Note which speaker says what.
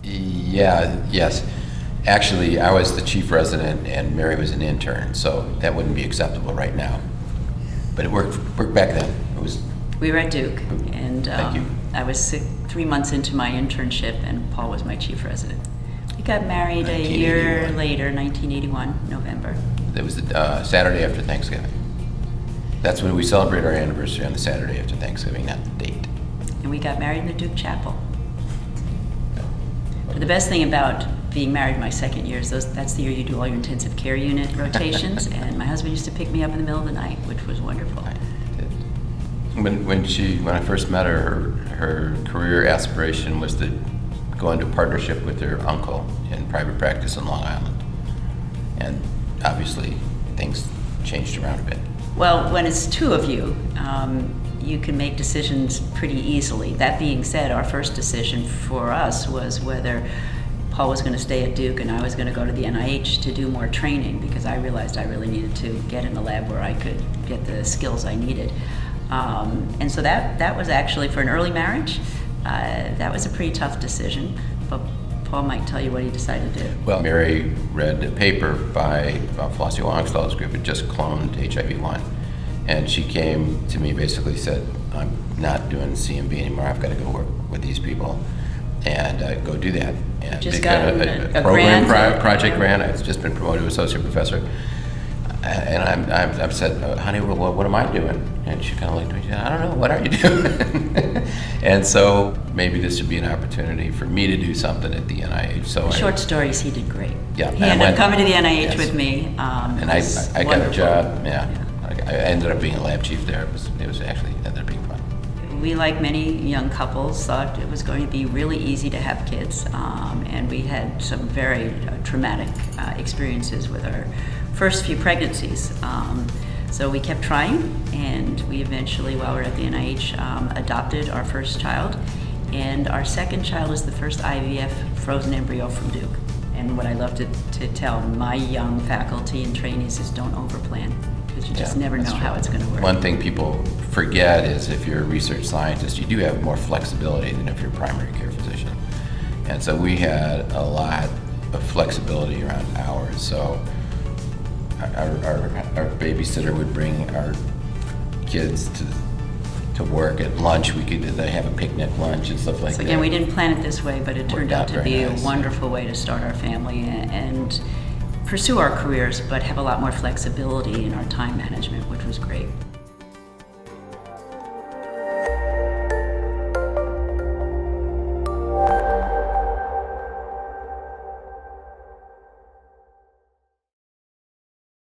Speaker 1: Yeah, yes. Actually, I was the chief resident and Mary was an intern, so that wouldn't be acceptable right now. But it worked back then. It was.
Speaker 2: We were at Duke, and
Speaker 1: Thank you.
Speaker 2: I was 3 months into my internship, and Paul was my chief resident. We got married a year later, 1981, November.
Speaker 1: It was the Saturday after Thanksgiving. That's when we celebrate our anniversary, on the Saturday after Thanksgiving, not the date.
Speaker 2: And we got married in the Duke Chapel. But the best thing about being married my second year is that's the year you do all your intensive care unit rotations, and my husband used to pick me up in the middle of the night, which was wonderful.
Speaker 1: When I first met her, her career aspiration was to go into partnership with her uncle in private practice in Long Island. And obviously, things changed around a bit.
Speaker 2: Well, when it's two of you, you can make decisions pretty easily. That being said, our first decision for us was whether Paul was going to stay at Duke and I was going to go to the NIH to do more training, because I realized I really needed to get in a lab where I could get the skills I needed. And so that was actually, for an early marriage, that was a pretty tough decision, but Paul might tell you what he decided to do.
Speaker 1: Well, Mary read a paper by Flossie Longstall's group. It just cloned HIV-1. And she came to me, basically said, I'm not doing CMB anymore. I've got to go work with these people and go do that. And
Speaker 2: Just got a
Speaker 1: program
Speaker 2: grant?
Speaker 1: project grant. I've just been promoted to associate professor. And I've said, honey, well, what am I doing? And she kind of looked at me, she said, I don't know, what are you doing? And so maybe this would be an opportunity for me to do something at the NIH. So
Speaker 2: Short stories, he did great.
Speaker 1: Yeah,
Speaker 2: he ended up coming to the NIH
Speaker 1: yes.
Speaker 2: with me.
Speaker 1: And I got a job, yeah. I ended up being a lab chief there. It was actually ended up being fun.
Speaker 2: We, like many young couples, thought it was going to be really easy to have kids, and we had some very traumatic experiences with our first few pregnancies. So we kept trying, and we eventually, while we were at the NIH, adopted our first child, and our second child was the first IVF frozen embryo from Duke. And what I love to tell my young faculty and trainees is don't overplan, because you just never know how it's going to work.
Speaker 1: One thing people forget is if you're a research scientist, you do have more flexibility than if you're a primary care physician. And so we had a lot of flexibility around hours. So our babysitter would bring our kids to work at lunch. They have a picnic lunch and stuff like that.
Speaker 2: So again, we didn't plan it this way, but it turned out to be a
Speaker 1: nice.
Speaker 2: wonderful way to start our family and pursue our careers, but have a lot more flexibility in our time management, which was great.